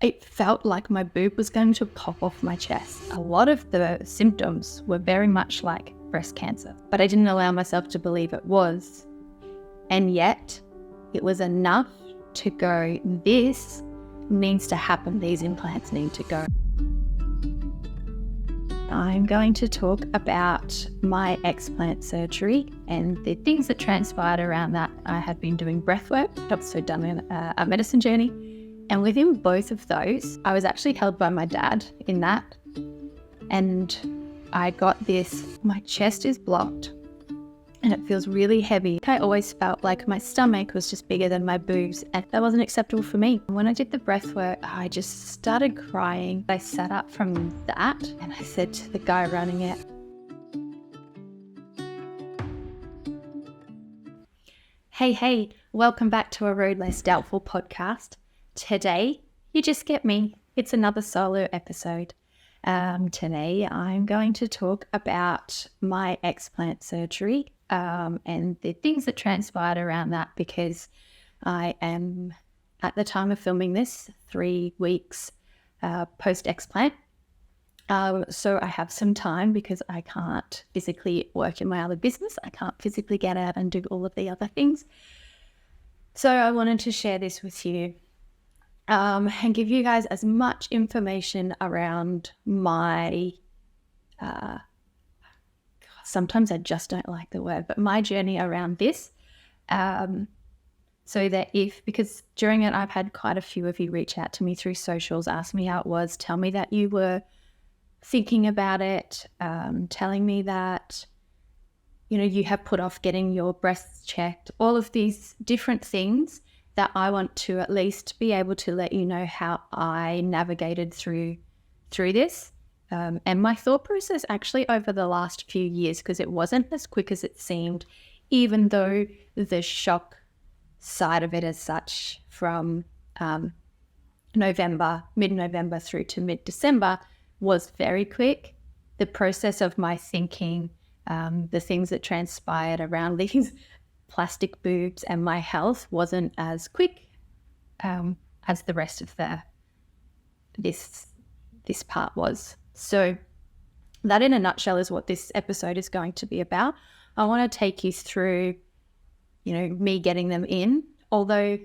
it felt like my boob was going to pop off my chest. A lot of the symptoms were very much like breast cancer, but I didn't allow myself to believe it was. And yet it was enough to go, this needs to happen. These implants need to go. I'm going to talk about my explant surgery and the things that transpired around that. I had been doing breath work. I've also done a medicine journey. And within both of those, I was actually held by my dad in that. And I got this, my chest is blocked and it feels really heavy. I always felt like my stomach was just bigger than my boobs, and that wasn't acceptable for me. When I did the breath work, I just started crying. I sat up from that and I said to the guy running it, Hey, welcome back to a Road Less Doubtful podcast. Today, you just get me. It's another solo episode. Today, I'm going to talk about my explant surgery and the things that transpired around that, because I am, at the time of filming this, 3 weeks post-explant. So I have some time because I can't physically work in my other business. I can't physically get out and do all of the other things. So I wanted to share this with you and give you guys as much information around my, sometimes I just don't like the word, but my journey around this. So that because during it, I've had quite a few of you reach out to me through socials, ask me how it was, tell me that you were thinking about it, telling me that, you have put off getting your breasts checked, all of these different things that I want to at least be able to let you know how I navigated through this. And my thought process actually over the last few years, because it wasn't as quick as it seemed, even though the shock side of it as such from mid-November through to mid-December was very quick. The process of my thinking, the things that transpired around these plastic boobs and my health wasn't as quick as the rest of this part was. So that in a nutshell is what this episode is going to be about. I want to take you through, me getting them in, although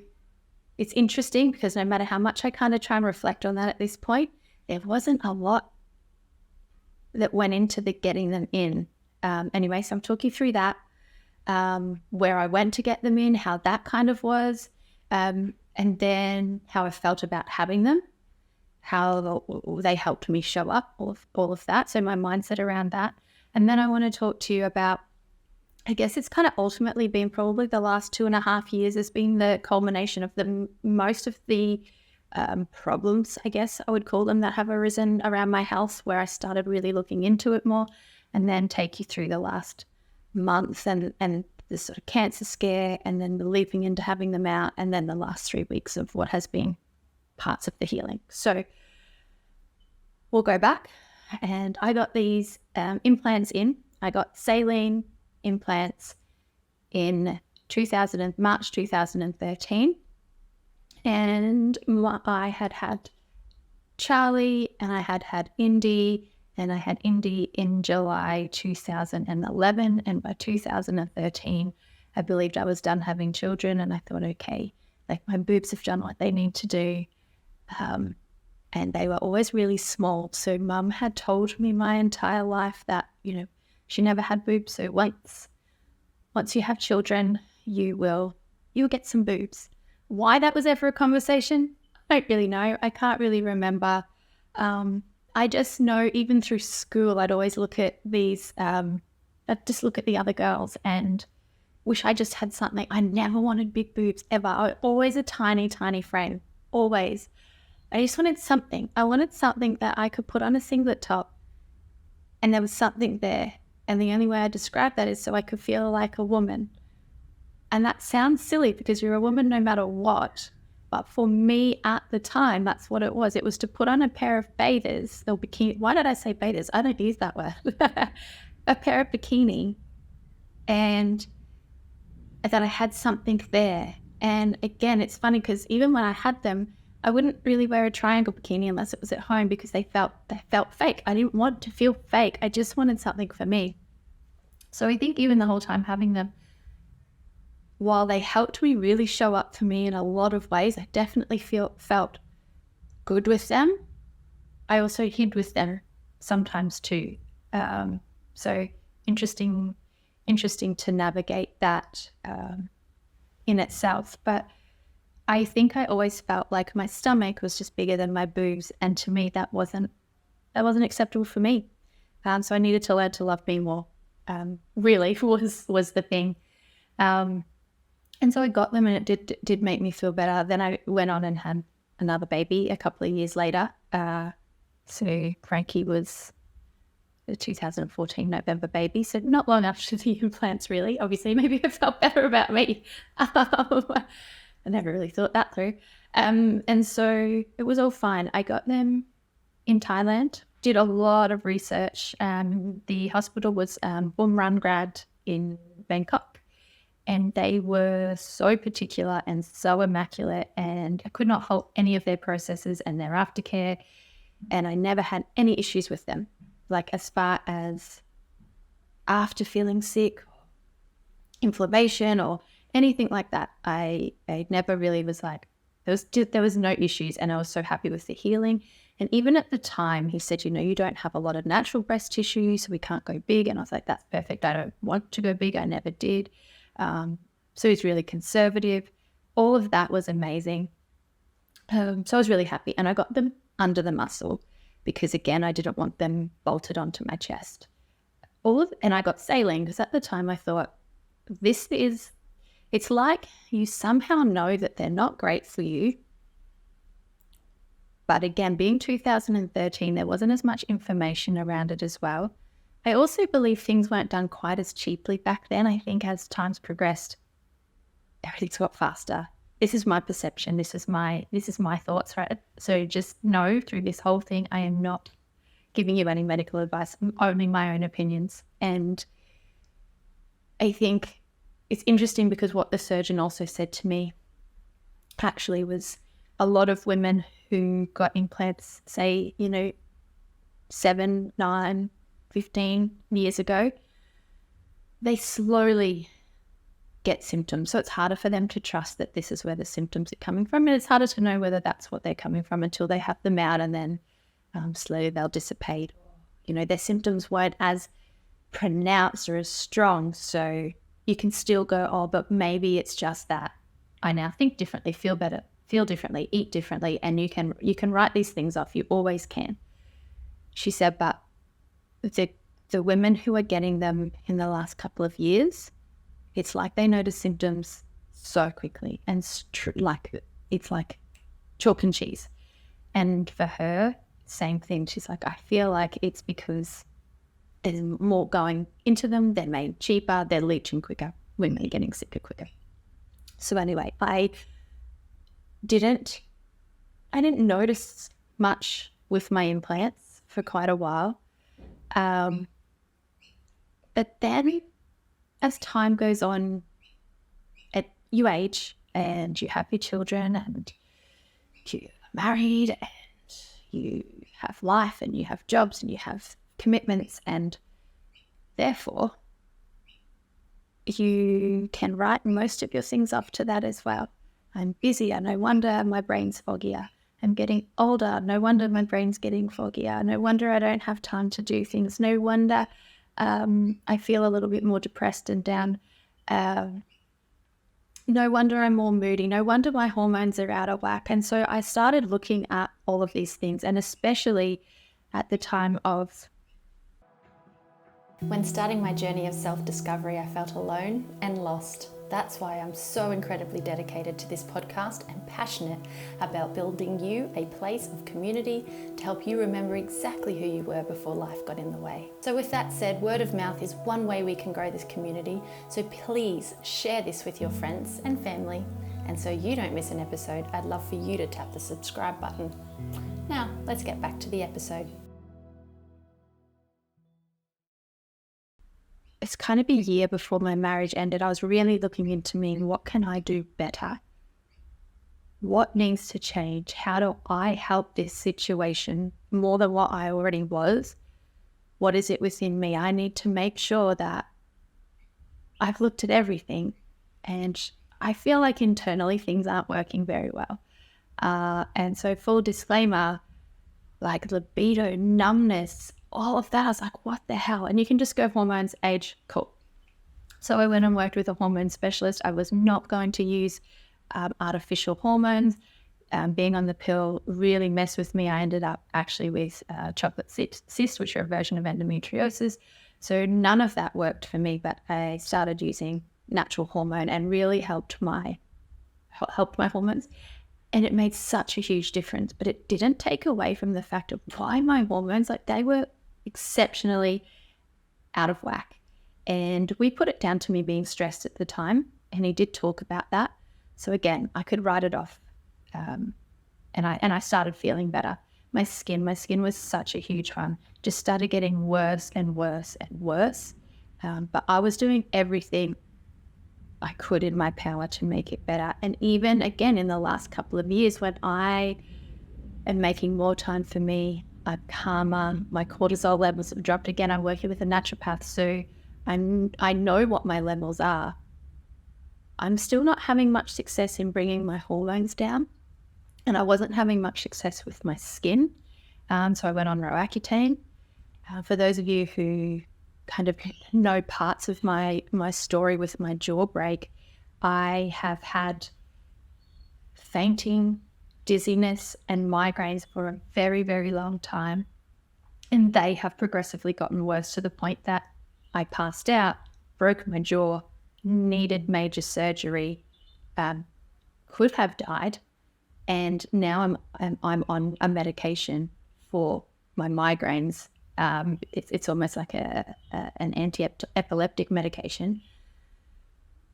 it's interesting because no matter how much I kind of try and reflect on that at this point, there wasn't a lot that went into the getting them in. Anyway, so I'm talking through that. Where I went to get them in, how that kind of was, and then how I felt about having them, how they helped me show up, all of that. So my mindset around that. And then I want to talk to you about, I guess it's kind of ultimately been probably the last 2.5 years has been the culmination of most of the problems, I guess I would call them, that have arisen around my health, where I started really looking into it more, and then take you through the last month and the sort of cancer scare, and then the leaping into having them out, and then the last 3 weeks of what has been parts of the healing. So we'll go back, and I got these implants in. I got saline implants in March 2013, and I had Charlie and I had Indy. And I had Indy in July 2011, and by 2013, I believed I was done having children, and I thought, okay, like my boobs have done what they need to do, and they were always really small. So Mum had told me my entire life that, she never had boobs. So once you have children, you'll get some boobs. Why that was ever a conversation, I don't really know. I can't really remember. I just know even through school, I'd always look at these, I'd just look at the other girls and wish I just had something. I never wanted big boobs ever. I was always a tiny, tiny frame, always. I just wanted something. I wanted something that I could put on a singlet top and there was something there. And the only way I describe that is so I could feel like a woman. And that sounds silly because you're a woman no matter what. But for me at the time, that's what it was. It was to put on a pair of bathers, or bikini. Why did I say bathers? I don't use that word. A pair of bikini, and that I had something there. And again, it's funny because even when I had them, I wouldn't really wear a triangle bikini unless it was at home because they felt fake. I didn't want to feel fake. I just wanted something for me. So I think even the whole time having them, while they helped me really show up for me in a lot of ways, I definitely felt good with them. I also hid with them sometimes too. So interesting to navigate that in itself. But I think I always felt like my stomach was just bigger than my boobs, and to me that wasn't acceptable for me. So I needed to learn to love me more. Really was the thing. And so I got them, and it did make me feel better. Then I went on and had another baby a couple of years later. So Frankie was the 2014 November baby, so not long after the implants, really. Obviously, maybe I felt better about me. I never really thought that through. And so it was all fine. I got them in Thailand, did a lot of research. The hospital was Bumrungrad in Bangkok, and they were so particular and so immaculate, and I could not halt any of their processes and their aftercare, and I never had any issues with them. Like as far as after feeling sick, inflammation or anything like that, I never really was like, there was no issues, and I was so happy with the healing. And even at the time, he said, you don't have a lot of natural breast tissue, so we can't go big. And I was like, that's perfect. I don't want to go big. I never did. So he's really conservative. All of that was amazing. So I was really happy, and I got them under the muscle because, again, I didn't want them bolted onto my chest. And I got saline because at the time I thought, it's like you somehow know that they're not great for you. But again, being 2013, there wasn't as much information around it as well. I also believe things weren't done quite as cheaply back then. I think as time's progressed, everything's got faster. This is my perception. This is my thoughts, right? So just know through this whole thing, I am not giving you any medical advice. I'm only my own opinions. And I think it's interesting because what the surgeon also said to me actually was a lot of women who got implants, say, 7, 9, 15 years ago, they slowly get symptoms. So it's harder for them to trust that this is where the symptoms are coming from. And it's harder to know whether that's what they're coming from until they have them out, and then slowly they'll dissipate. Their symptoms weren't as pronounced or as strong. So you can still go, oh, but maybe it's just that I now think differently, feel better, feel differently, eat differently. And you can write these things off. You always can. She said, but the women who are getting them in the last couple of years, it's like they notice symptoms so quickly, and it's like chalk and cheese. And for her, same thing. She's like, I feel like it's because there's more going into them. They're made cheaper. They're leaching quicker. Women are getting sicker quicker. So anyway, I didn't notice much with my implants for quite a while. But then as time goes on, you age and you have your children and you're married and you have life and you have jobs and you have commitments, and therefore you can write most of your things off to that as well. I'm busier, no wonder my brain's foggier. I'm getting older, no wonder my brain's getting foggier. No wonder I don't have time to do things. No wonder I feel a little bit more depressed and down. No wonder I'm more moody. No wonder my hormones are out of whack. And so I started looking at all of these things, and especially at the time of when starting my journey of self-discovery, I felt alone and lost. That's why I'm so incredibly dedicated to this podcast and passionate about building you a place of community to help you remember exactly who you were before life got in the way. So with that said, word of mouth is one way we can grow this community. So please share this with your friends and family. And so you don't miss an episode, I'd love for you to tap the subscribe button. Now, let's get back to the episode. It's kind of a year before my marriage ended. I was really looking into me, what can I do better? what needs to change? How do I help this situation more than what I already was? What is it within me? I need to make sure that I've looked at everything, and I feel like internally things aren't working very well. And so full disclaimer, like libido, numbness, all of that, I was like, what the hell? And you can just go hormones, age, cool. So I went and worked with a hormone specialist. I was not going to use artificial hormones. Being on the pill really messed with me. I ended up actually with chocolate cyst, which are a version of endometriosis. So none of that worked for me, but I started using natural hormone and really helped my hormones. And it made such a huge difference, but it didn't take away from the fact of why my hormones, like they were exceptionally out of whack. And we put it down to me being stressed at the time. And he did talk about that. So again, I could write it off. And I started feeling better. My skin was such a huge one. Just started getting worse and worse and worse. But I was doing everything I could in my power to make it better. And even again, in the last couple of years, when I am making more time for me, I'm calmer, my cortisol levels have dropped again. I'm working with a naturopath, so I know what my levels are. I'm still not having much success in bringing my hormones down, and I wasn't having much success with my skin. So I went on Roaccutane. For those of you who kind of know parts of my story with my jaw break, I have had fainting, dizziness, and migraines for a very, very long time. And they have progressively gotten worse to the point that I passed out, broke my jaw, needed major surgery, could have died. And now I'm on a medication for my migraines. It's almost like an anti-epileptic medication.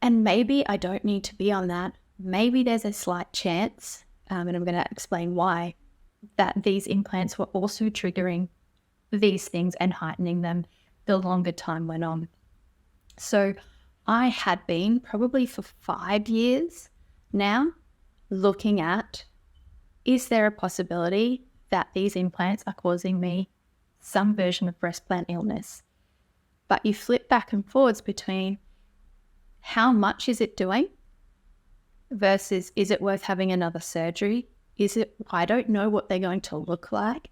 And maybe I don't need to be on that. Maybe there's a slight chance, and I'm going to explain why, that these implants were also triggering these things and heightening them the longer time went on. So I had been probably for 5 years now looking at, is there a possibility that these implants are causing me some version of breast plant illness? But you flip back and forwards between how much is it doing versus is it worth having another surgery? I don't know what they're going to look like.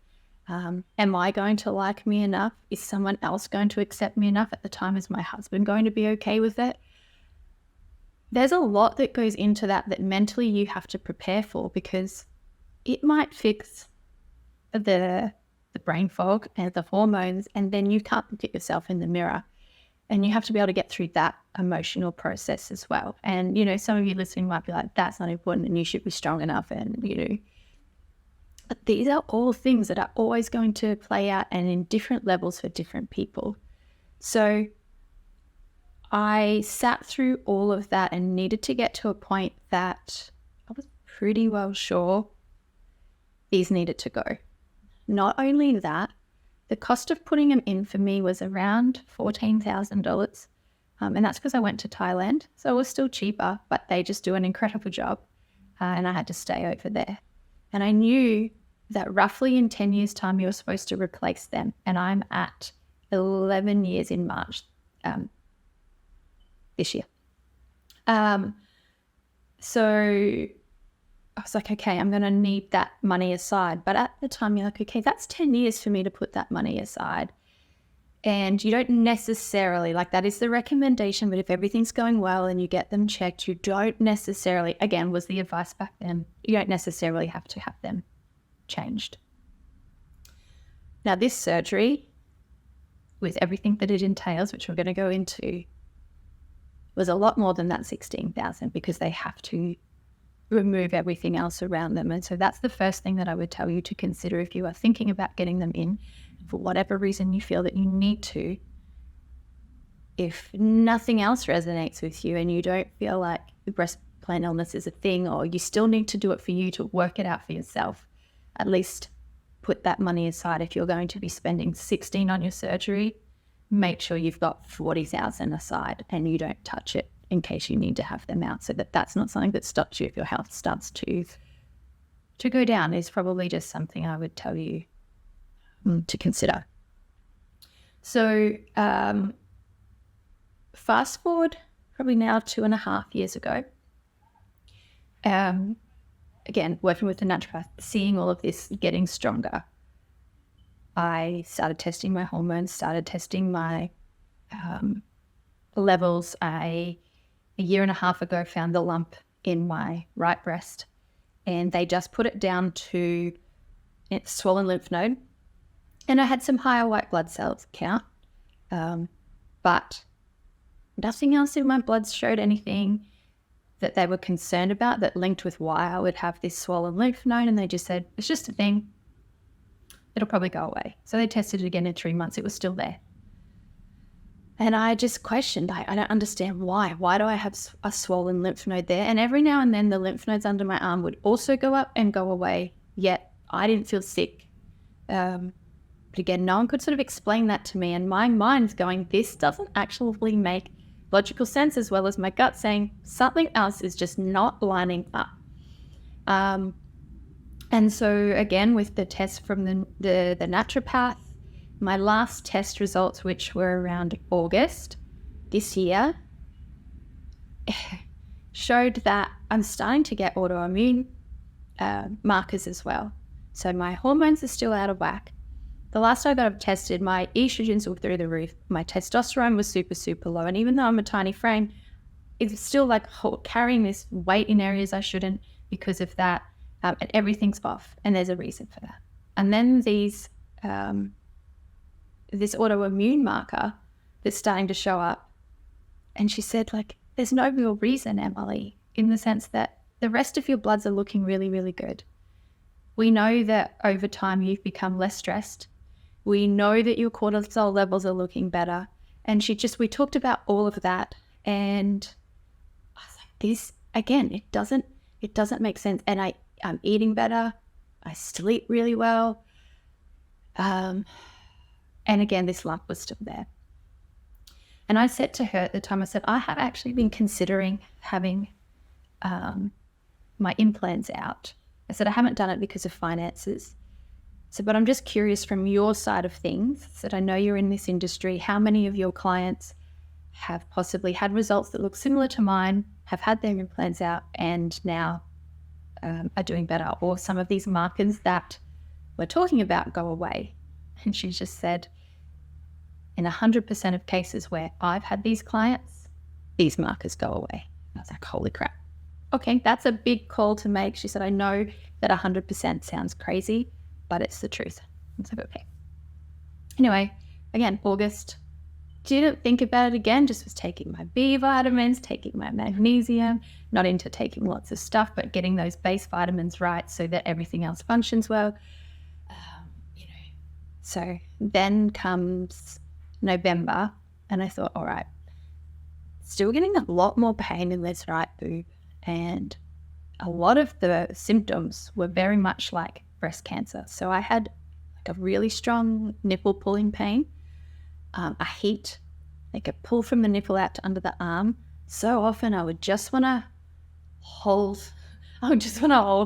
Am I going to like me enough? Is someone else going to accept me enough? At the time, is my husband going to be okay with it? There's a lot that goes into that mentally you have to prepare for, because it might fix the brain fog and the hormones, and then you can't look at yourself in the mirror, and you have to be able to get through that emotional process as well. And, some of you listening might be like, that's not important and you should be strong enough. And, but these are all things that are always going to play out and in different levels for different people. So I sat through all of that and needed to get to a point that I was pretty well sure these needed to go. Not only that, the cost of putting them in for me was around $14,000. And that's because I went to Thailand. So it was still cheaper, but they just do an incredible job. And I had to stay over there. And I knew that roughly in 10 years' time, you were supposed to replace them. And I'm at 11 years in March this year. So I was like, okay, I'm going to need that money aside. But at the time, you're like, okay, that's 10 years for me to put that money aside. And you don't necessarily, like that is the recommendation, but if everything's going well and you get them checked, you don't necessarily, again, was the advice back then, you don't necessarily have to have them changed. Now, this surgery, with everything that it entails, which we're going to go into, was a lot more than that $16,000, because they have to remove everything else around them. And so that's the first thing that I would tell you to consider if you are thinking about getting them in. For whatever reason you feel that you need to, if nothing else resonates with you and you don't feel like the breast plant illness is a thing, or you still need to do it for you to work it out for yourself, at least put that money aside. If you're going to be spending $16,000 on your surgery, make sure you've got $40,000 aside and you don't touch it in case you need to have them out, so that that's not something that stops you if your health starts to to go down is probably just something I would tell you to consider. So fast forward probably now 2.5 years ago, again, working with the naturopath, seeing all of this getting stronger, I started testing my hormones, started testing my levels. A year and a half ago found the lump in my right breast, and they just put it down to its swollen lymph node. And I had some higher white blood cells count, but nothing else in my blood showed anything that they were concerned about that linked with why I would have this swollen lymph node. And they just said, it's just a thing. It'll probably go away. So they tested it again in 3 months. It was still there. And I just questioned, I don't understand why. Why do I have a swollen lymph node there? And every now and then the lymph nodes under my arm would also go up and go away, yet I didn't feel sick. But again, no one could sort of explain that to me. And my mind's going, this doesn't actually make logical sense, as well as my gut saying something else is just not lining up. And so again, with the test from the naturopath, my last test results, which were around August this year, showed that I'm starting to get autoimmune markers as well. So my hormones are still out of whack. The last I got tested, my estrogens were through the roof. My testosterone was super, super low. And even though I'm a tiny frame, it's still like carrying this weight in areas I shouldn't because of that. And everything's off. And there's a reason for that. And then this autoimmune marker that's starting to show up. And she said, like, there's no real reason, Emily, in the sense that the rest of your bloods are looking really, really good. We know that over time you've become less stressed. We know that your cortisol levels are looking better. And we talked about all of that. And I was like, this, again, it doesn't make sense. And I'm eating better. I sleep really well. And again, this lump was still there. And I said to her at the time, I said, I have actually been considering having my implants out. I said, I haven't done it because of finances. So, but I'm just curious from your side of things, that I know you're in this industry, how many of your clients have possibly had results that look similar to mine, have had their implants out and now are doing better, or some of these markers that we're talking about go away. And she just said, in 100% of cases where I've had these clients, these markers go away. I was like, holy crap. Okay, that's a big call to make. She said, I know that 100% sounds crazy, but it's the truth. I was like, okay. Anyway, again, August, didn't think about it again, just was taking my B vitamins, taking my magnesium, not into taking lots of stuff, but getting those base vitamins right so that everything else functions well. So then comes November, and I thought, all right, still getting a lot more pain in this right boob, and a lot of the symptoms were very much like breast cancer. So I had like a really strong nipple pulling pain, a heat, like a pull from the nipple out to under the arm. So often I would just want to hold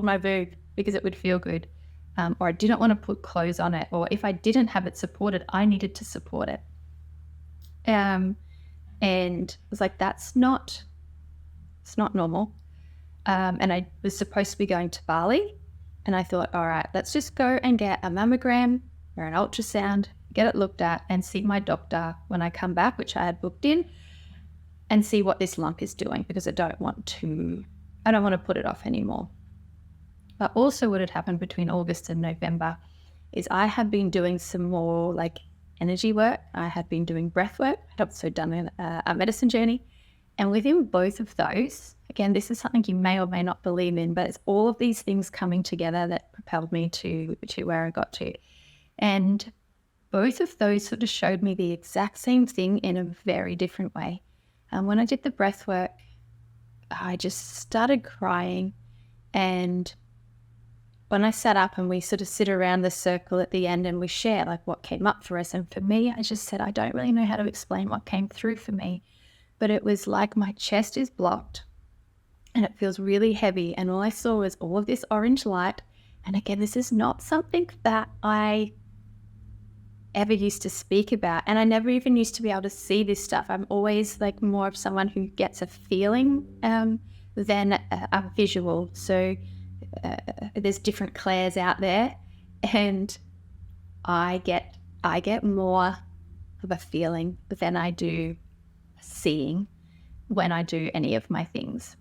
my boob because it would feel good. Or I didn't want to put clothes on it, or if I didn't have it supported, I needed to support it. And I was like, it's not normal. And I was supposed to be going to Bali, and I thought, all right, let's just go and get a mammogram or an ultrasound, get it looked at, and see my doctor when I come back, which I had booked in, and see what this lump is doing, because I don't want to put it off anymore. But also what had happened between August and November is I had been doing some more like energy work. I had been doing breath work. I'd also done a medicine journey. And within both of those, again, this is something you may or may not believe in, but it's all of these things coming together that propelled me to where I got to. And both of those sort of showed me the exact same thing in a very different way. And when I did the breath work, I just started crying. And when I sat up and we sort of sit around the circle at the end and we share like what came up for us. And for me, I just said, I don't really know how to explain what came through for me, but it was like my chest is blocked and it feels really heavy. And all I saw was all of this orange light And again, this is not something that I ever used to speak about, and I never even used to be able to see this stuff. I'm always like more of someone who gets a feeling than a visual. So there's different Claires out there, and I get more of a feeling than I do seeing when I do any of my things.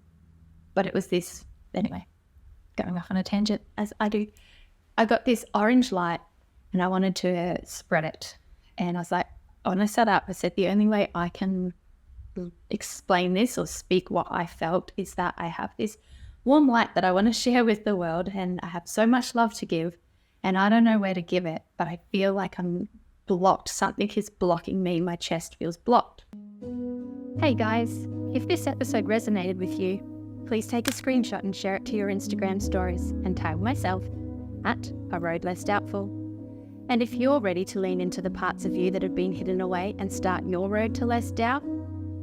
But it was this, anyway, going off on a tangent as I do. I got this orange light and I wanted to spread it. And I was like, when I sat up, I said, the only way I can explain this or speak what I felt is that I have this warm light that I want to share with the world, and I have so much love to give, and I don't know where to give it, but I feel like I'm blocked. Something is blocking me. My chest feels blocked. Hey guys, if this episode resonated with you, please take a screenshot and share it to your Instagram stories and tag myself at A Road Less Doubtful. And if you're ready to lean into the parts of you that have been hidden away and start your road to less doubt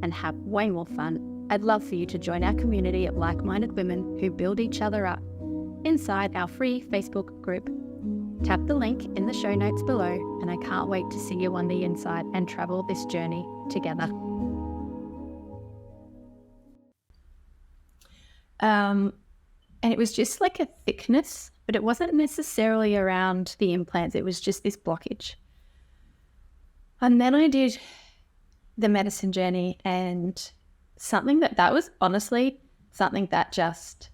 and have way more fun, I'd love for you to join our community of like-minded women who build each other up inside our free Facebook group. Tap the link in the show notes below, and I can't wait to see you on the inside and travel this journey together. And it was just like a thickness, but it wasn't necessarily around the implants. It was just this blockage. And then I did the medicine journey, and something that was honestly something that just,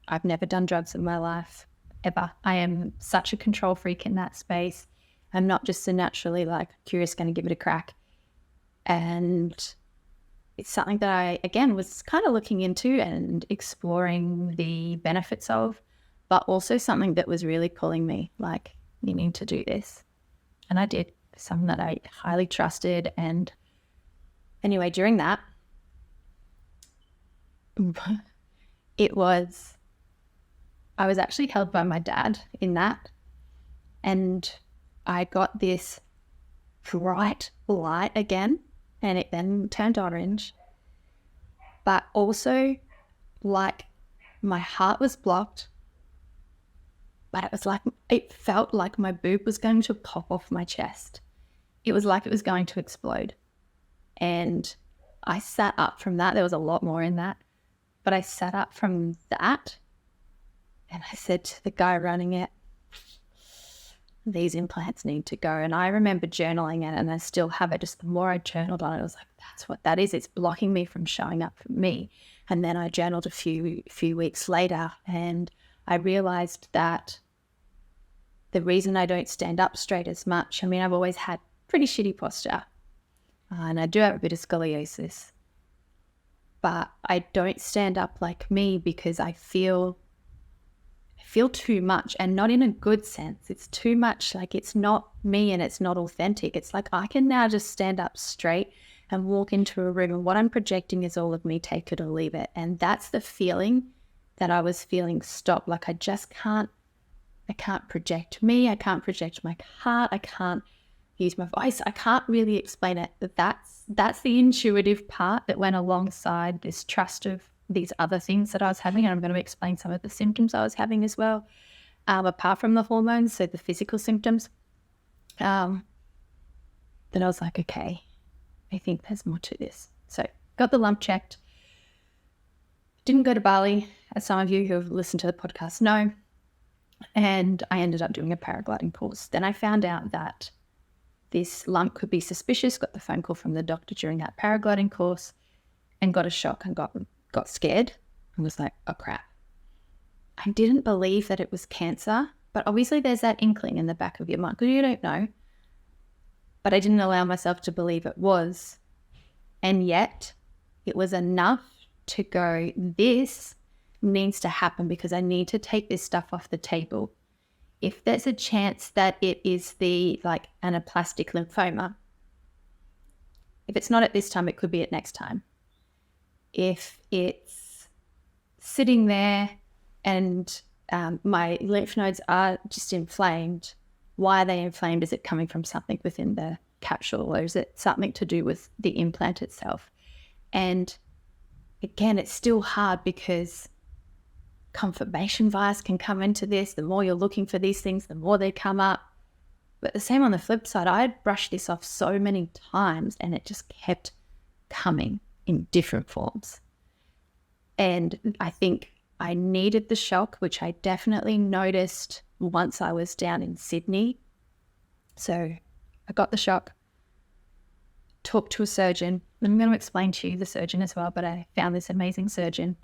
I've never done drugs in my life ever. I am such a control freak in that space. I'm not just a naturally like curious, going to give it a crack. And it's something that I, again, was kind of looking into and exploring the benefits of, but also something that was really pulling me, like, you need to do this. And I did. Something that I highly trusted. And anyway, during that, I was actually held by my dad in that. And I got this bright light again, and it then turned orange. But also, like, my heart was blocked, but it felt like my boob was going to pop off my chest. It was like it was going to explode. And I sat up from that. There was a lot more in that. But I sat up from that, and I said to the guy running it, these implants need to go. And I remember journaling it, and I still have it. Just the more I journaled on it, I was like, that's what that is. It's blocking me from showing up for me. And then I journaled a few weeks later, and I realized that the reason I don't stand up straight as much, I mean, I've always had pretty shitty posture, and I do have a bit of scoliosis, but I don't stand up like me because I feel too much, and not in a good sense. It's too much, like it's not me and it's not authentic. It's like I can now just stand up straight and walk into a room, and what I'm projecting is all of me, take it or leave it. And that's the feeling that I was feeling stopped. Like I can't project me. I can't project my heart. I can't use my voice. I can't really explain it. That's the intuitive part that went alongside this trust of these other things that I was having. And I'm going to explain some of the symptoms I was having as well, apart from the hormones, so the physical symptoms. Then I was like, okay, I think there's more to this. So got the lump checked. Didn't go to Bali, as some of you who have listened to the podcast know. And I ended up doing a paragliding course. Then I found out that this lump could be suspicious, got the phone call from the doctor during that paragliding course, and got a shock and got scared and was like, oh crap. I didn't believe that it was cancer, but obviously there's that inkling in the back of your mind because you don't know. But I didn't allow myself to believe it was. And yet it was enough to go, this needs to happen because I need to take this stuff off the table. If there's a chance that it is the anaplastic lymphoma, if it's not at this time, it could be at next time. If it's sitting there and my lymph nodes are just inflamed, why are they inflamed? Is it coming from something within the capsule, or is it something to do with the implant itself? And again, it's still hard because confirmation bias can come into this. The more you're looking for these things, the more they come up. But the same on the flip side, I had brushed this off so many times and it just kept coming in different forms. And I think I needed the shock, which I definitely noticed once I was down in Sydney. So I got the shock, talked to a surgeon. I'm going to explain to you the surgeon as well, but I found this amazing surgeon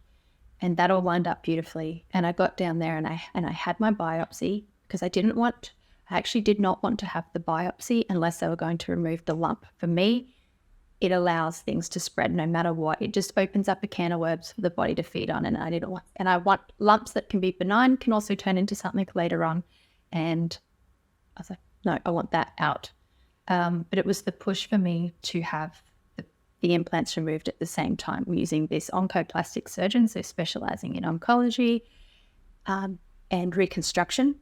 and that all lined up beautifully. And I got down there and I had my biopsy because I actually did not want to have the biopsy unless they were going to remove the lump. For me, it allows things to spread no matter what. It just opens up a can of worms for the body to feed on. And I want lumps that can be benign, can also turn into something later on. And I was like, no, I want that out. But it was the push for me to have the implants removed at the same time using this oncoplastic surgeon, so specializing in oncology and reconstruction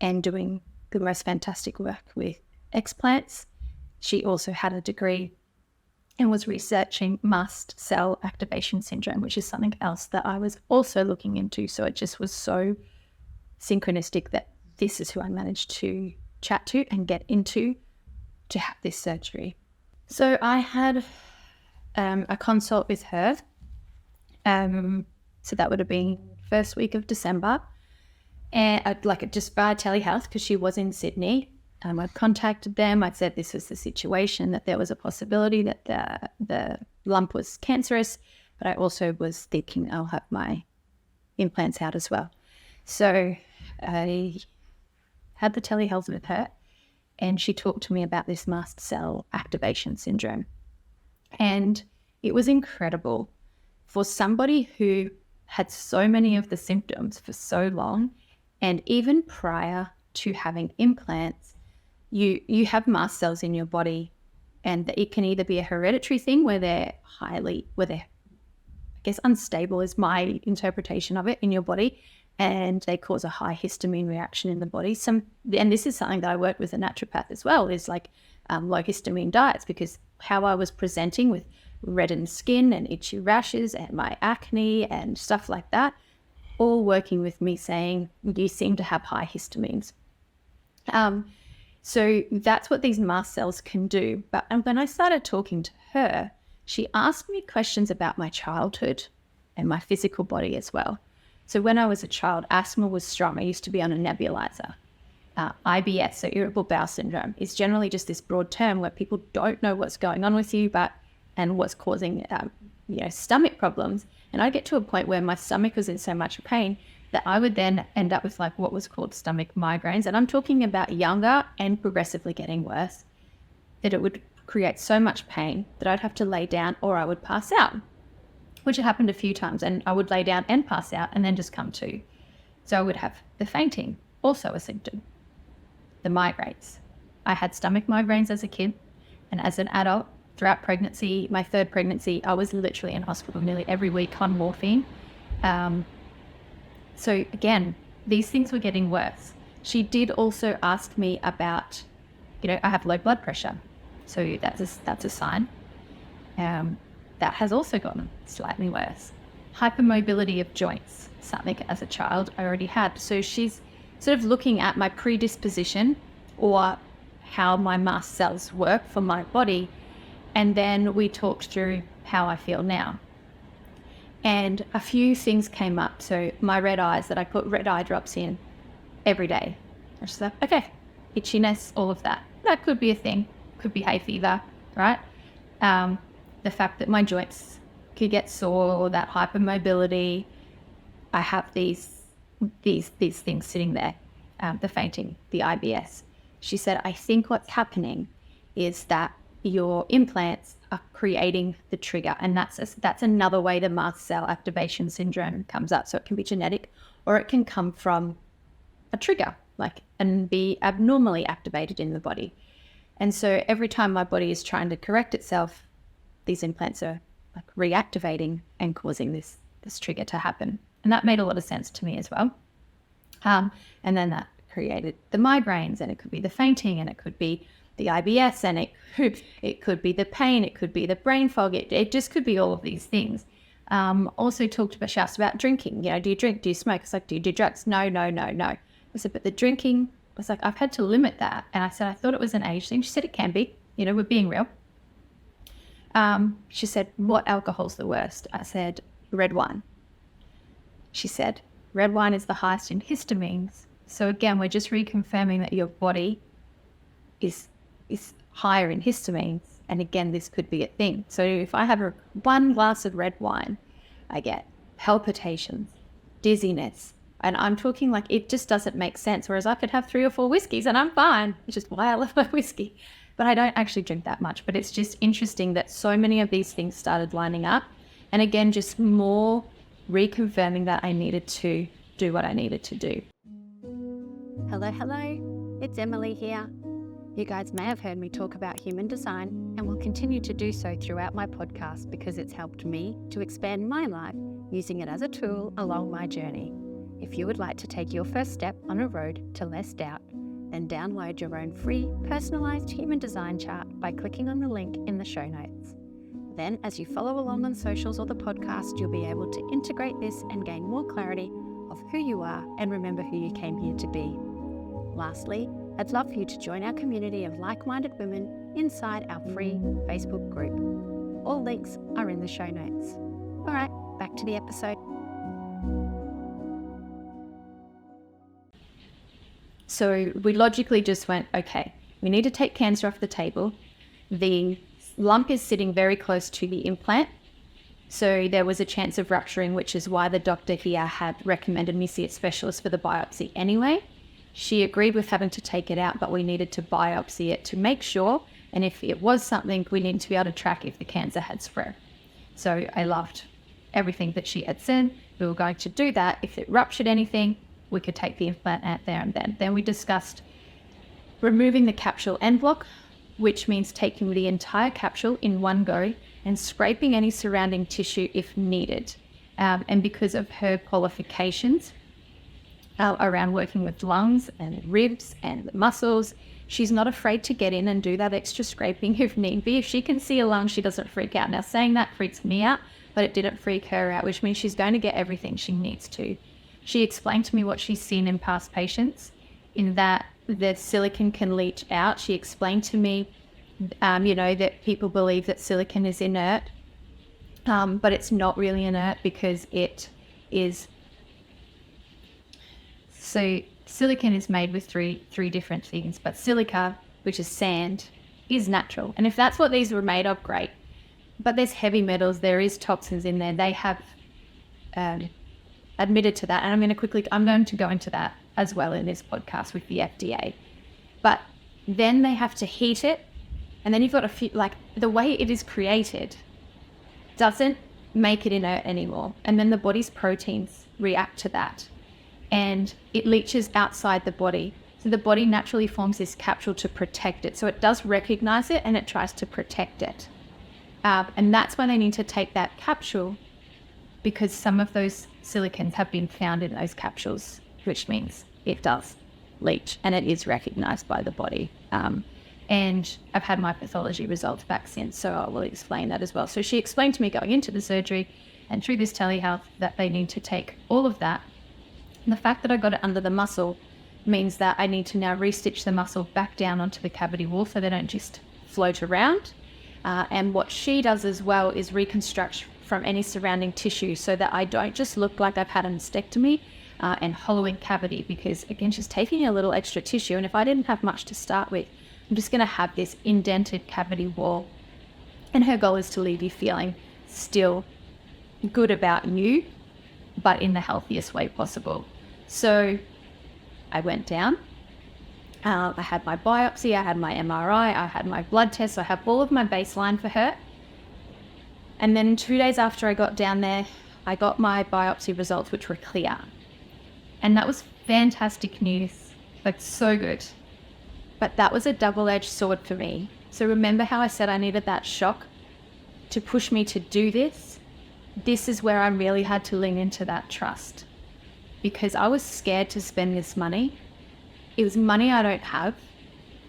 and doing the most fantastic work with explants. She also had a degree and was researching mast cell activation syndrome, which is something else that I was also looking into. So it just was so synchronistic that this is who I managed to chat to and get into to have this surgery. So I had a consult with her. So that would have been first week of December. And I'd just via telehealth because she was in Sydney. I'd contacted them. I'd said this was the situation, that there was a possibility that the lump was cancerous, but I also was thinking I'll have my implants out as well. So I had the telehealth with her and she talked to me about this mast cell activation syndrome. And it was incredible for somebody who had so many of the symptoms for so long. And even prior to having implants, you have mast cells in your body, and it can either be a hereditary thing where they're I guess unstable is my interpretation of it in your body, and they cause a high histamine reaction in the body. And this is something that I work with a naturopath as well, is like low histamine diets, because how I was presenting with reddened skin and itchy rashes and my acne and stuff like that, all working with me saying, you seem to have high histamines. So that's what these mast cells can do. But when I started talking to her, she asked me questions about my childhood and my physical body as well. So when I was a child, asthma was strong. I used to be on a nebulizer. IBS, so irritable bowel syndrome, is generally just this broad term where people don't know what's going on with you, and what's causing stomach problems. And I'd get to a point where my stomach was in so much pain that I would then end up with like what was called stomach migraines. And I'm talking about younger and progressively getting worse, that it would create so much pain that I'd have to lay down or I would pass out, which had happened a few times. And I would lay down and pass out and then just come to. So I would have the fainting, also a symptom. The migraines. I had stomach migraines as a kid, and as an adult, throughout pregnancy, my third pregnancy, I was literally in hospital nearly every week on morphine. So again, these things were getting worse. She did also ask me about, I have low blood pressure. So that's a sign. That has also gotten slightly worse. Hypermobility of joints, something as a child I already had. So she's sort of looking at my predisposition or how my mast cells work for my body. And then we talked through how I feel now. And a few things came up. So my red eyes, that I put red eye drops in every day. I just thought, okay, itchiness, all of that. That could be a thing. Could be hay fever, right? The fact that my joints could get sore, or that hypermobility. I have these things sitting there, the fainting, the IBS. She said, I think what's happening is that your implants are creating the trigger, and that's another way the mast cell activation syndrome comes up. So it can be genetic, or it can come from a trigger, and be abnormally activated in the body. And so every time my body is trying to correct itself, these implants are reactivating and causing this trigger to happen. And that made a lot of sense to me as well. And then that created the migraines, and it could be the fainting, and it could be the IBS, and it could be the pain, it could be the brain fog, it just could be all of these things. Also talked about, she asked about drinking. You know, do you drink? Do you smoke? It's like, do you do drugs? No. I said, but the drinking, I was like, I've had to limit that. And I said, I thought it was an age thing. She said, it can be. You know, we're being real. She said, what alcohol's the worst? I said, red wine. She said, red wine is the highest in histamines. So again, we're just reconfirming that your body is higher in histamines. And again, this could be a thing. So if I have one glass of red wine, I get palpitations, dizziness. And I'm talking like it just doesn't make sense. Whereas I could have 3 or 4 whiskeys and I'm fine, which is why I love my whiskey. But I don't actually drink that much. But it's just interesting that so many of these things started lining up. And again, just more reconfirming that I needed to do what I needed to do. Hello, it's Emily here. You guys may have heard me talk about human design and will continue to do so throughout my podcast because it's helped me to expand my life using it as a tool along my journey. If you would like to take your first step on a road to less doubt, then download your own free personalized human design chart by clicking on the link in the show notes. Then, as you follow along on socials or the podcast, you'll be able to integrate this and gain more clarity of who you are and remember who you came here to be. Lastly, I'd love for you to join our community of like-minded women inside our free Facebook group. All links are in the show notes. All right, back to the episode. So we logically just went, okay, we need to take cancer off the table. The lump is sitting very close to the implant. So there was a chance of rupturing, which is why the doctor here had recommended me see a specialist for the biopsy anyway. She agreed with having to take it out, but we needed to biopsy it to make sure. And if it was something, we needed to be able to track if the cancer had spread. So I loved everything that she had said. We were going to do that. If it ruptured anything, we could take the implant out there and then. Then we discussed removing the capsule end block, which means taking the entire capsule in one go and scraping any surrounding tissue if needed. And because of her qualifications around working with lungs and ribs and muscles, she's not afraid to get in and do that extra scraping if need be. If she can see a lung, she doesn't freak out. Now, saying that freaks me out, but it didn't freak her out, which means she's going to get everything she needs to. She explained to me what she's seen in past patients, in that the silicone can leach out. She explained to me, that people believe that silicone is inert, but it's not really inert because it is. So silicone is made with three different things, but silica, which is sand, is natural. And if that's what these were made of, great. But there's heavy metals, there is toxins in there. They have admitted to that. And I'm going to go into that as well in this podcast with the FDA. But then they have to heat it. And then you've got the way it is created doesn't make it inert anymore. And then the body's proteins react to that. And it leaches outside the body. So the body naturally forms this capsule to protect it. So it does recognize it and it tries to protect it. And that's when they need to take that capsule, because some of those silicones have been found in those capsules, which means it does leach and it is recognized by the body. And I've had my pathology results back since, so I will explain that as well. So she explained to me going into the surgery and through this telehealth that they need to take all of that. And the fact that I got it under the muscle means that I need to now restitch the muscle back down onto the cavity wall so they don't just float around. And what she does as well is reconstruct from any surrounding tissue so that I don't just look like I've had a mastectomy and hollowing cavity, because again, she's taking a little extra tissue. And if I didn't have much to start with, I'm just going to have this indented cavity wall. And her goal is to leave you feeling still good about you, but in the healthiest way possible. So I went down. I had my biopsy, I had my MRI, I had my blood test. So I have all of my baseline for her. And then 2 days after I got down there, I got my biopsy results, which were clear. And that was fantastic news, like so good. But that was a double-edged sword for me. So remember how I said I needed that shock to push me to do this? This is where I really had to lean into that trust, because I was scared to spend this money. It was money I don't have,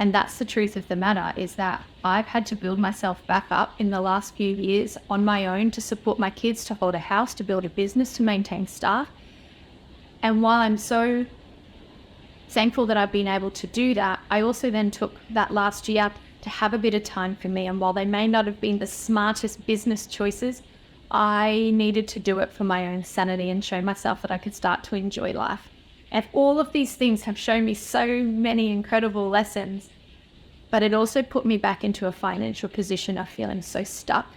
And that's the truth of the matter, is that I've had to build myself back up in the last few years on my own to support my kids, to hold a house, to build a business, to maintain staff. And while I'm so thankful that I've been able to do that, I also then took that last year to have a bit of time for me. And while they may not have been the smartest business choices, I needed to do it for my own sanity and show myself that I could start to enjoy life. And all of these things have shown me so many incredible lessons, but it also put me back into a financial position of feeling so stuck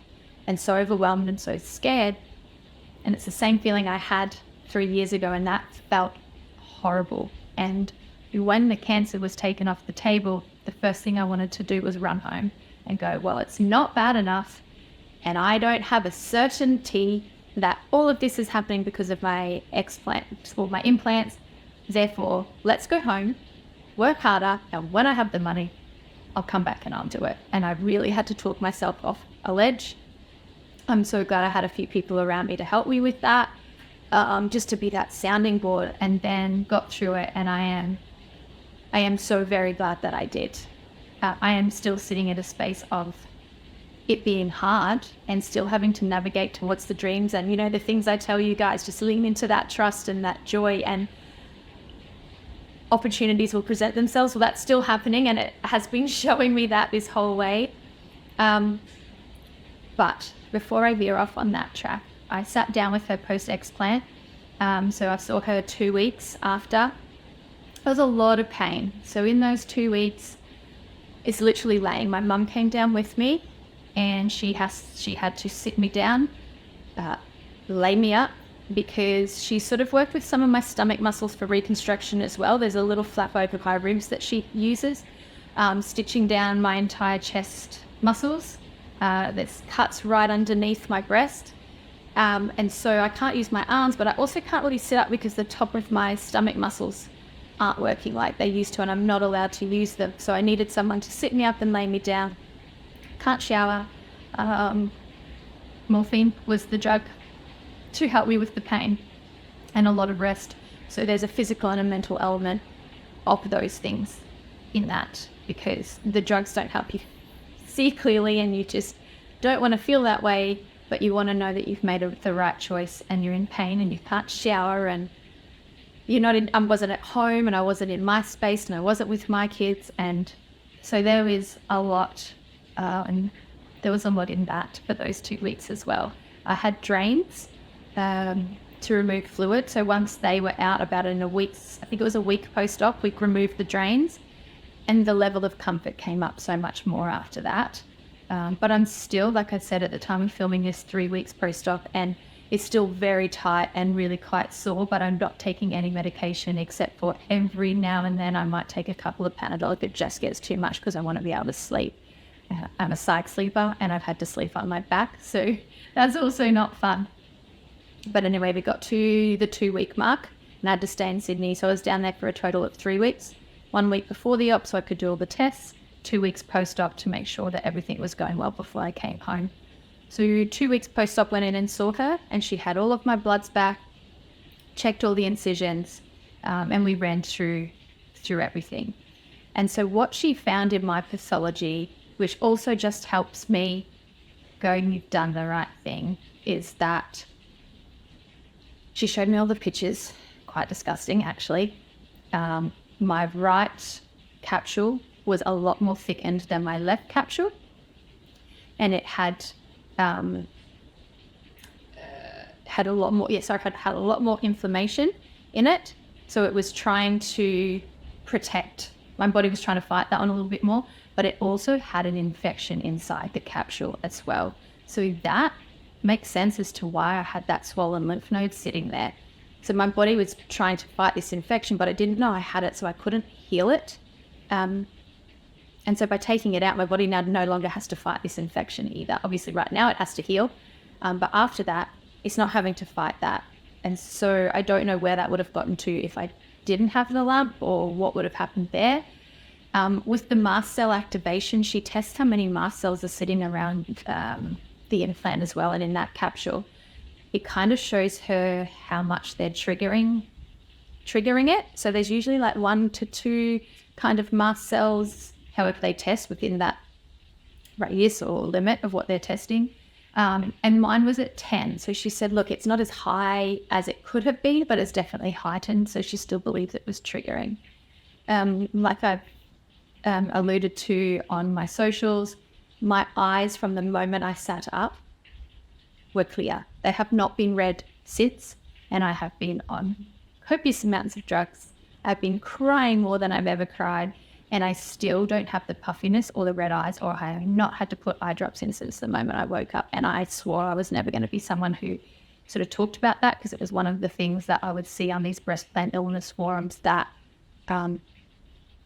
and so overwhelmed and so scared. And it's the same feeling I had 3 years ago, and that felt horrible. And when the cancer was taken off the table, the first thing I wanted to do was run home and go, well, it's not bad enough, and I don't have a certainty that all of this is happening because of my explants or my implants. Therefore, let's go home, work harder, and when I have the money, I'll come back and I'll do it. And I really had to talk myself off a ledge. I'm so glad I had a few people around me to help me with that, just to be that sounding board, and then got through it. And I am so very glad that I did. I am still sitting at a space of it being hard and still having to navigate towards the dreams. And, the things I tell you guys, just lean into that trust and that joy, and opportunities will present themselves. Well, that's still happening, and it has been showing me that this whole way. But before I veer off on that track, I sat down with her post-explant. So I saw her 2 weeks after. There was a lot of pain. So in those 2 weeks, it's literally laying. My mum came down with me, and she had to sit me down, lay me up, because she sort of worked with some of my stomach muscles for reconstruction as well. There's a little flap over my ribs that she uses, stitching down my entire chest muscles. There's cuts right underneath my breast. And so I can't use my arms, but I also can't really sit up because the top of my stomach muscles aren't working like they used to, and I'm not allowed to use them. So I needed someone to sit me up and lay me down. Can't shower. Morphine was the drug to help me with the pain, and a lot of rest. So there's a physical and a mental element of those things in that, because the drugs don't help you see clearly, and you just don't want to feel that way, but you want to know that you've made the right choice, and you're in pain and you can't shower, and I wasn't at home, and I wasn't in my space, and I wasn't with my kids. And so there was a lot, and there was a lot in that for those 2 weeks as well. I had drains to remove fluid. So once they were out, about in a week, I think it was a week post-op, we removed the drains, and the level of comfort came up so much more after that. But I'm still, like I said at the time of filming this, 3 weeks post-op, and it's still very tight and really quite sore, but I'm not taking any medication, except for every now and then I might take a couple of Panadol if it just gets too much, because I want to be able to sleep. I'm a psych sleeper, and I've had to sleep on my back, so that's also not fun. But anyway, we got to the 2 week mark, and I had to stay in Sydney. So I was down there for a total of 3 weeks. 1 week before the op so I could do all the tests, 2 weeks post-op to make sure that everything was going well before I came home. So 2 weeks post-op, went in and saw her, and she had all of my bloods back, checked all the incisions, and we ran through everything. And so what she found in my pathology, which also just helps me go, you've done the right thing, is that she showed me all the pictures, quite disgusting actually. My right capsule was a lot more thickened than my left capsule, and it had a lot more, had a lot more inflammation in it. So it was trying to protect, my body was trying to fight that one a little bit more, but it also had an infection inside the capsule as well. So that makes sense as to why I had that swollen lymph node sitting there. So my body was trying to fight this infection, but I didn't know I had it, so I couldn't heal it. And so by taking it out, my body now no longer has to fight this infection either. Obviously right now it has to heal, but after that, it's not having to fight that. And so I don't know where that would have gotten to if I didn't have the lump, or what would have happened there. With the mast cell activation, she tests how many mast cells are sitting around the implant as well, and in that capsule. It kind of shows her how much they're triggering it. So there's usually like 1 to 2 kind of mast cells however they test within that radius or limit of what they're testing. And mine was at 10. So she said, look, it's not as high as it could have been, but it's definitely heightened. So she still believes it was triggering. Like I've alluded to on my socials, my eyes from the moment I sat up were clear. They have not been red since, and I have been on copious amounts of drugs. I've been crying more than I've ever cried, and I still don't have the puffiness or the red eyes, or I have not had to put eye drops in since the moment I woke up. And I swore I was never going to be someone who sort of talked about that, because it was one of the things that I would see on these breast plant illness forums that I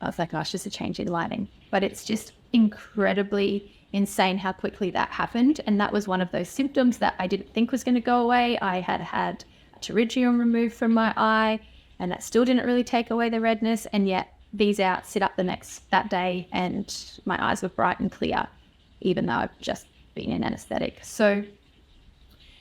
was like, gosh, just a change in lighting. But it's just incredibly insane how quickly that happened. And that was one of those symptoms that I didn't think was going to go away. I had had a pterygium removed from my eye, and that still didn't really take away the redness. And yet these out sit up that day, and my eyes were bright and clear, even though I've just been in anesthetic. So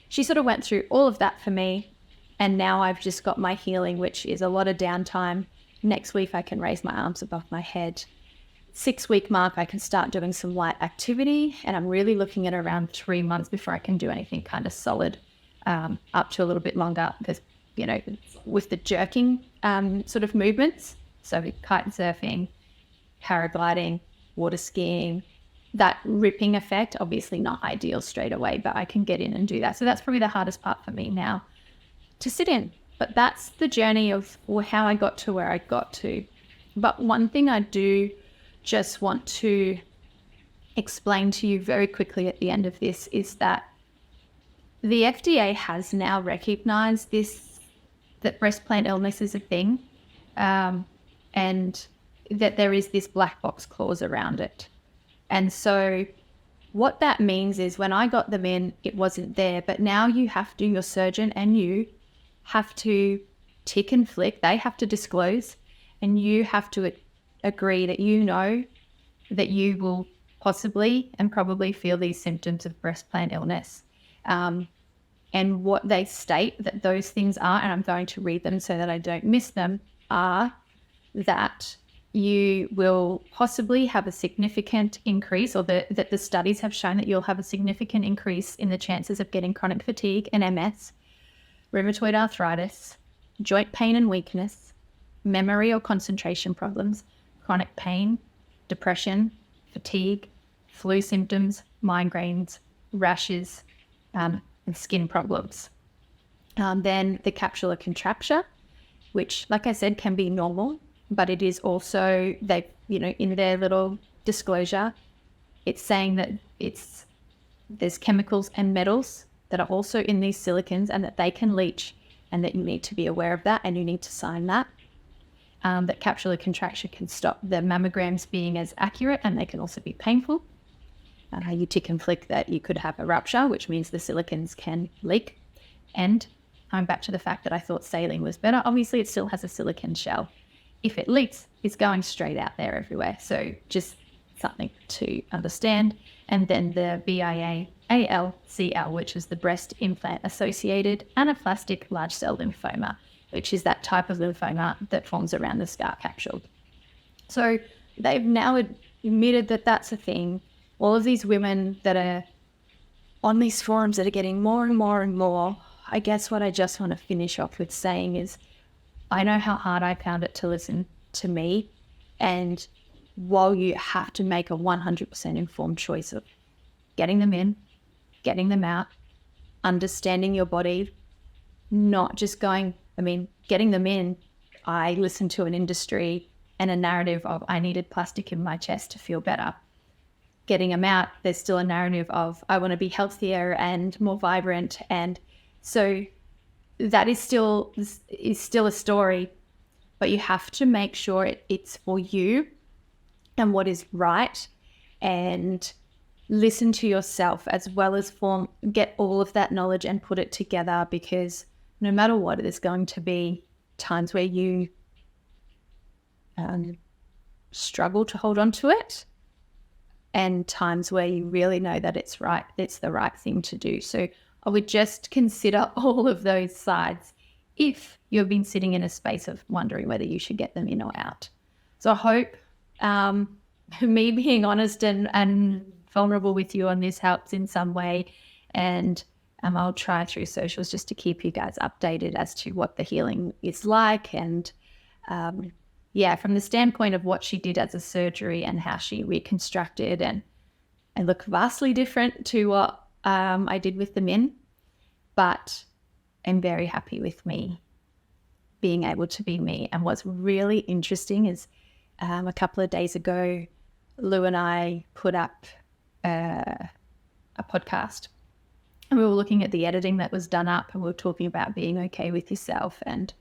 she sort of went through all of that for me. And now I've just got my healing, which is a lot of downtime. Next week, I can raise my arms above my head. 6-week mark, I can start doing some light activity. And I'm really looking at around 3 months before I can do anything kind of solid, up to a little bit longer, because, with the jerking sort of movements, so kite surfing, paragliding, water skiing, that ripping effect, obviously not ideal straight away, but I can get in and do that. So that's probably the hardest part for me now, to sit in. But that's the journey of how I got to where I got to. But one thing I do just want to explain to you very quickly at the end of this is that the FDA has now recognized that breast plant illness is a thing, and that there is this black box clause around it. And so what that means is when I got them in, it wasn't there, but now your surgeon and you have to tick and flick. They have to disclose, and you have to agree that that you will possibly and probably feel these symptoms of breast plant illness. And what they state that those things are, and I'm going to read them so that I don't miss them, are that you will possibly have a significant increase, or that the studies have shown that you'll have a significant increase in the chances of getting chronic fatigue and MS, rheumatoid arthritis, joint pain and weakness, memory or concentration problems, chronic pain, depression, fatigue, flu symptoms, migraines, rashes, and skin problems. Then the capsular contracture, which, like I said, can be normal, but it is also, in their little disclosure, it's saying that there's chemicals and metals that are also in these silicons, and that they can leach, and that you need to be aware of that, and you need to sign that. That capsular contracture can stop the mammograms being as accurate, and they can also be painful. You tick and flick that you could have a rupture, which means the silicons can leak. And I'm back to the fact that I thought saline was better. Obviously, it still has a silicone shell. If it leaks, it's going straight out there everywhere. So just something to understand. And then the BIA-ALCL, which is the breast implant associated anaplastic large cell lymphoma, which is that type of lymphoma that forms around the scar capsule. So they've now admitted that that's a thing. All of these women that are on these forums that are getting more and more and more, I guess what I just want to finish off with saying is, I know how hard I found it to listen to me. And while you have to make a 100% informed choice of getting them in, getting them out, understanding your body, not just getting them in, I listened to an industry and a narrative of I needed plastic in my chest to feel better. Getting them out, there's still a narrative of I want to be healthier and more vibrant. And so that is still a story, but you have to make sure it's for you and what is right, and listen to yourself, as well as get all of that knowledge and put it together, because no matter what, there's going to be times where you struggle to hold on to it, and times where you really know that it's the right thing to do. So I would just consider all of those sides if you've been sitting in a space of wondering whether you should get them in or out. So I hope me being honest and vulnerable with you on this helps in some way. And I'll try through socials just to keep you guys updated as to what the healing is like. And from the standpoint of what she did as a surgery and how she reconstructed, and look vastly different to what I did with the men, but I'm very happy with me being able to be me. And what's really interesting is a couple of days ago, Lou and I put up a podcast, and we were looking at the editing that was done up, and we were talking about being okay with yourself. And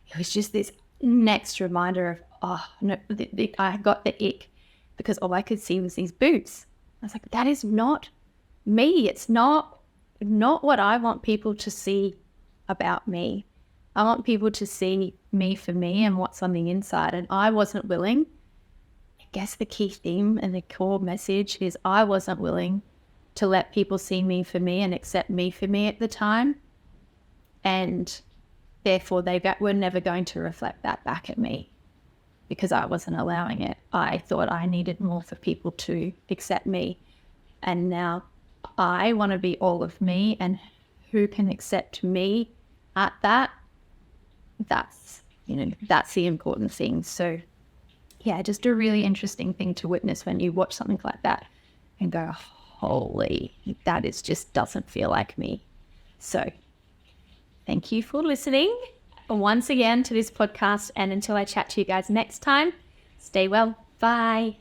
it was just this next reminder of, I got the ick because all I could see was these boobs. I was like, that is not me. It's not what I want people to see about me. I want people to see me for me and what's on the inside. And I wasn't willing. I guess the key theme and the core message is I wasn't willing to let people see me for me and accept me for me at the time. And therefore, they were never going to reflect that back at me because I wasn't allowing it. I thought I needed more for people to accept me. And now I want to be all of me, and who can accept me at that? That's the important thing. So yeah, just a really interesting thing to witness when you watch something like that and go, holy, that just doesn't feel like me. So thank you for listening once again to this podcast. And until I chat to you guys next time, stay well. Bye.